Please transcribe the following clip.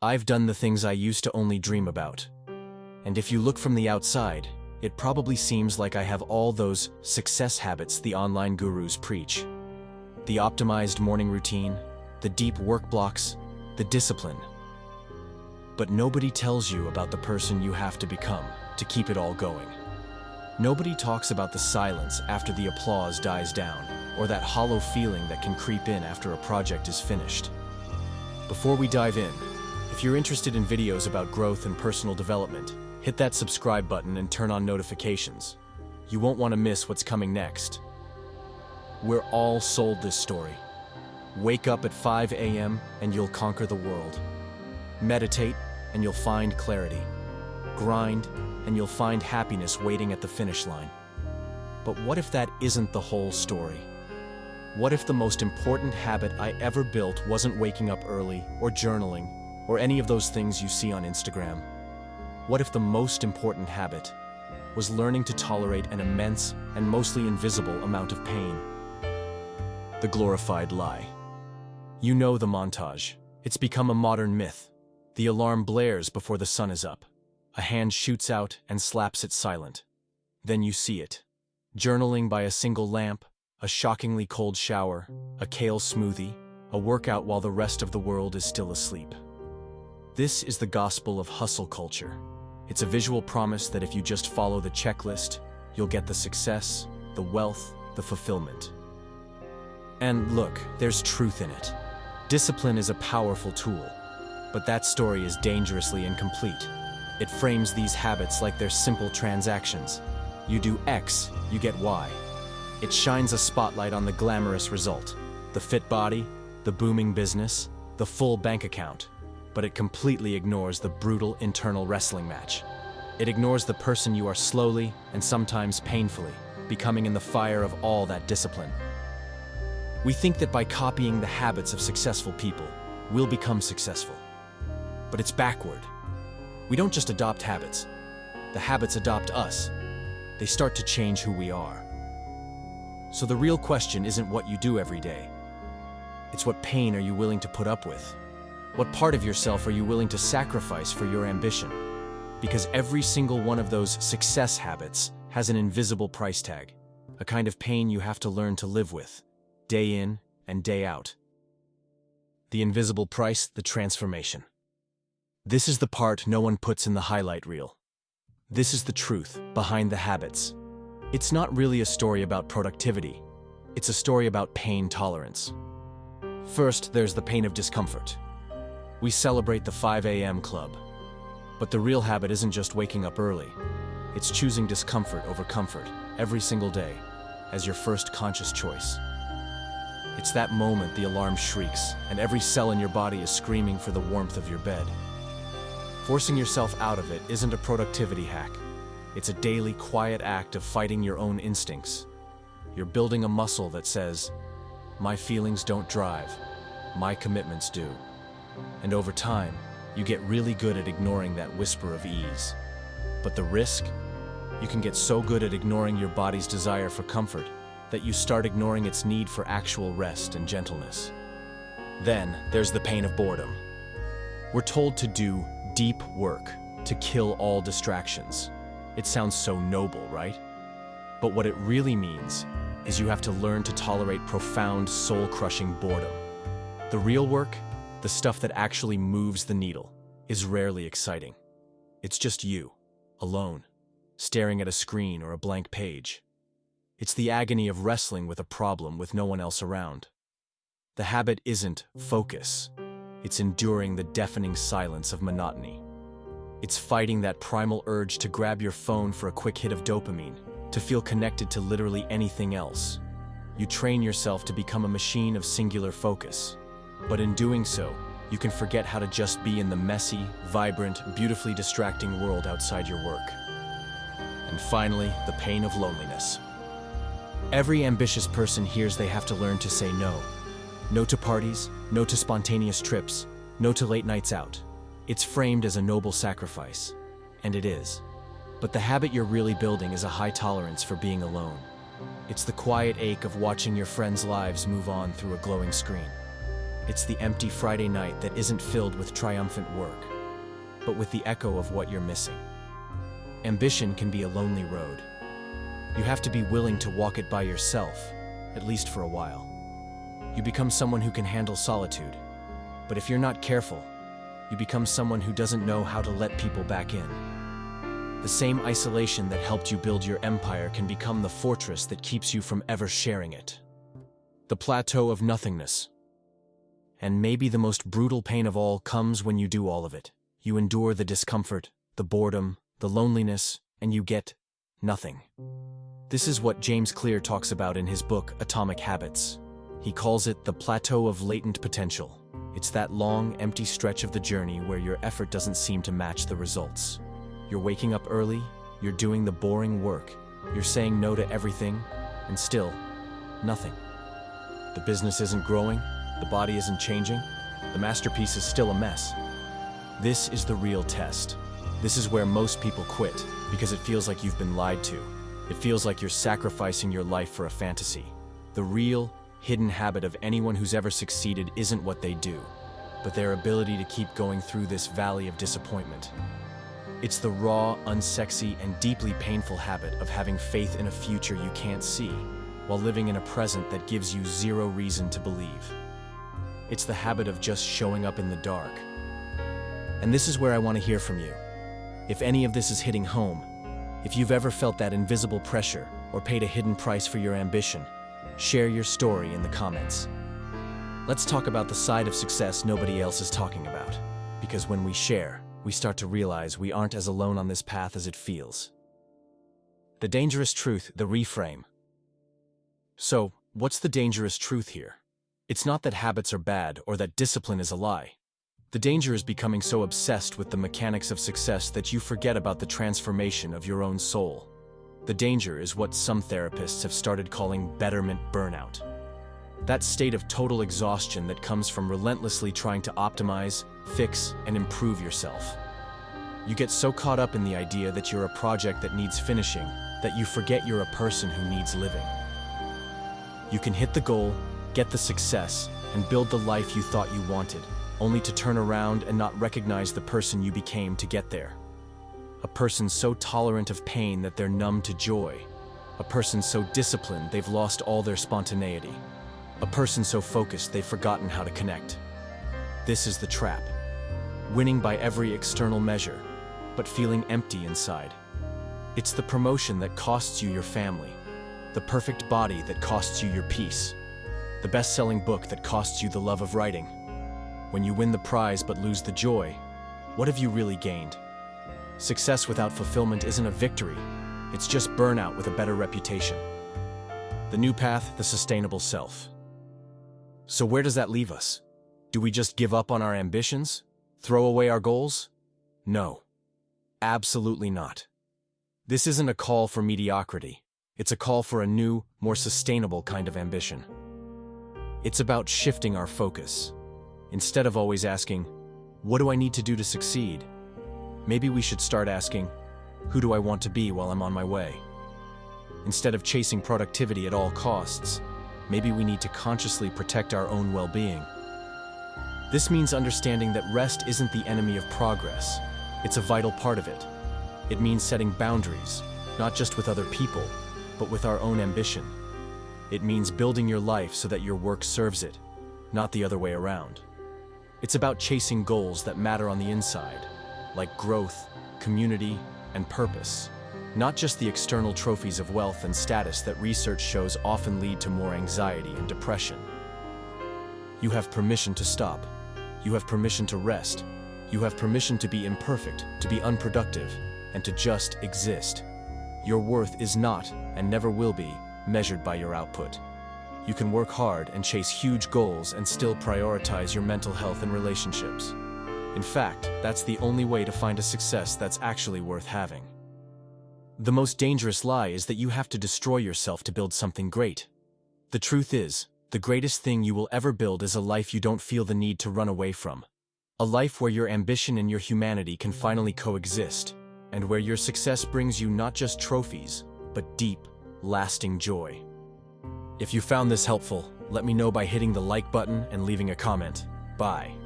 I've done the things I used to only dream about. And if you look from the outside, it probably seems like I have all those success habits the online gurus preach. The optimized morning routine, the deep work blocks, the discipline. But nobody tells you about the person you have to become to keep it all going. Nobody talks about the silence after the applause dies down, or that hollow feeling that can creep in after a project is finished. Before we dive in, if you're interested in videos about growth and personal development, hit that subscribe button and turn on notifications. You won't want to miss what's coming next. We're all sold this story. Wake up at 5 a.m. and you'll conquer the world. Meditate and you'll find clarity. Grind and you'll find happiness waiting at the finish line. But what if that isn't the whole story? What if the most important habit I ever built wasn't waking up early, or journaling, or any of those things you see on Instagram? What if the most important habit was learning to tolerate an immense and mostly invisible amount of pain? The glorified lie. You know the montage. It's become a modern myth. The alarm blares before the sun is up. A hand shoots out and slaps it silent. Then you see it. Journaling by a single lamp, a shockingly cold shower, a kale smoothie, a workout while the rest of the world is still asleep. This is the gospel of hustle culture. It's a visual promise that if you just follow the checklist, you'll get the success, the wealth, the fulfillment. And look, there's truth in it. Discipline is a powerful tool, but that story is dangerously incomplete. It frames these habits like they're simple transactions. You do X, you get Y. It shines a spotlight on the glamorous result, the fit body, the booming business, the full bank account, but it completely ignores the brutal internal wrestling match. It ignores the person you are slowly, and sometimes painfully, becoming in the fire of all that discipline. We think that by copying the habits of successful people, we'll become successful. But it's backward. We don't just adopt habits. The habits adopt us. They start to change who we are. So the real question isn't what you do every day. It's what pain are you willing to put up with? What part of yourself are you willing to sacrifice for your ambition? Because every single one of those success habits has an invisible price tag, a kind of pain you have to learn to live with, day in and day out. The invisible price, the transformation. This is the part no one puts in the highlight reel. This is the truth behind the habits. It's not really a story about productivity. It's a story about pain tolerance. First, there's the pain of discomfort. We celebrate the 5 a.m. club. But the real habit isn't just waking up early. It's choosing discomfort over comfort every single day as your first conscious choice. It's that moment the alarm shrieks and every cell in your body is screaming for the warmth of your bed. Forcing yourself out of it isn't a productivity hack. It's a daily, quiet act of fighting your own instincts. You're building a muscle that says, my feelings don't drive, my commitments do. And over time, you get really good at ignoring that whisper of ease. But the risk? You can get so good at ignoring your body's desire for comfort that you start ignoring its need for actual rest and gentleness. Then, there's the pain of boredom. We're told to do deep work, to kill all distractions. It sounds so noble, right? But what it really means is you have to learn to tolerate profound, soul-crushing boredom. The real work, the stuff that actually moves the needle, is rarely exciting. It's just you, alone, staring at a screen or a blank page. It's the agony of wrestling with a problem with no one else around. The habit isn't focus. It's enduring the deafening silence of monotony. It's fighting that primal urge to grab your phone for a quick hit of dopamine, to feel connected to literally anything else. You train yourself to become a machine of singular focus. But in doing so, you can forget how to just be in the messy, vibrant, beautifully distracting world outside your work. And finally, the pain of loneliness. Every ambitious person hears they have to learn to say no. No to parties, no to spontaneous trips, no to late nights out. It's framed as a noble sacrifice, and it is. But the habit you're really building is a high tolerance for being alone. It's the quiet ache of watching your friends' lives move on through a glowing screen. It's the empty Friday night that isn't filled with triumphant work, but with the echo of what you're missing. Ambition can be a lonely road. You have to be willing to walk it by yourself, at least for a while. You become someone who can handle solitude, but if you're not careful, you become someone who doesn't know how to let people back in. The same isolation that helped you build your empire can become the fortress that keeps you from ever sharing it. The plateau of nothingness. And maybe the most brutal pain of all comes when you do all of it. You endure the discomfort, the boredom, the loneliness, and you get nothing. This is what James Clear talks about in his book, Atomic Habits. He calls it the plateau of latent potential. It's that long, empty stretch of the journey where your effort doesn't seem to match the results. You're waking up early, you're doing the boring work, you're saying no to everything, and still, nothing. The business isn't growing, the body isn't changing, the masterpiece is still a mess. This is the real test. This is where most people quit, because it feels like you've been lied to. It feels like you're sacrificing your life for a fantasy. The real, hidden habit of anyone who's ever succeeded isn't what they do, but their ability to keep going through this valley of disappointment. It's the raw, unsexy, and deeply painful habit of having faith in a future you can't see, while living in a present that gives you zero reason to believe. It's the habit of just showing up in the dark. And this is where I want to hear from you. If any of this is hitting home, if you've ever felt that invisible pressure or paid a hidden price for your ambition, share your story in the comments. Let's talk about the side of success nobody else is talking about, because when we share, we start to realize we aren't as alone on this path as it feels. The dangerous truth, the reframe. So, what's the dangerous truth here? It's not that habits are bad or that discipline is a lie. The danger is becoming so obsessed with the mechanics of success that you forget about the transformation of your own soul. The danger is what some therapists have started calling betterment burnout. That state of total exhaustion that comes from relentlessly trying to optimize, fix, and improve yourself. You get so caught up in the idea that you're a project that needs finishing that you forget you're a person who needs living. You can hit the goal, get the success, and build the life you thought you wanted, only to turn around and not recognize the person you became to get there. A person so tolerant of pain that they're numb to joy. A person so disciplined they've lost all their spontaneity. A person so focused they've forgotten how to connect. This is the trap. Winning by every external measure, but feeling empty inside. It's the promotion that costs you your family. The perfect body that costs you your peace. The best-selling book that costs you the love of writing. When you win the prize but lose the joy, what have you really gained? Success without fulfillment isn't a victory. It's just burnout with a better reputation. The new path, the sustainable self. So where does that leave us? Do we just give up on our ambitions? Throw away our goals? No. Absolutely not. This isn't a call for mediocrity. It's a call for a new, more sustainable kind of ambition. It's about shifting our focus. Instead of always asking, what do I need to do to succeed? Maybe we should start asking, who do I want to be while I'm on my way? Instead of chasing productivity at all costs, maybe we need to consciously protect our own well-being. This means understanding that rest isn't the enemy of progress. It's a vital part of it. It means setting boundaries, not just with other people, but with our own ambition. It means building your life so that your work serves it, not the other way around. It's about chasing goals that matter on the inside, like growth, community, and purpose, not just the external trophies of wealth and status that research shows often lead to more anxiety and depression. You have permission to stop. You have permission to rest. You have permission to be imperfect, to be unproductive, and to just exist. Your worth is not, and never will be, measured by your output. You can work hard and chase huge goals and still prioritize your mental health and relationships. In fact, that's the only way to find a success that's actually worth having. The most dangerous lie is that you have to destroy yourself to build something great. The truth is, the greatest thing you will ever build is a life you don't feel the need to run away from. A life where your ambition and your humanity can finally coexist, and where your success brings you not just trophies, but deep, lasting joy. If you found this helpful, Let me know by hitting the like button and leaving a comment. Bye.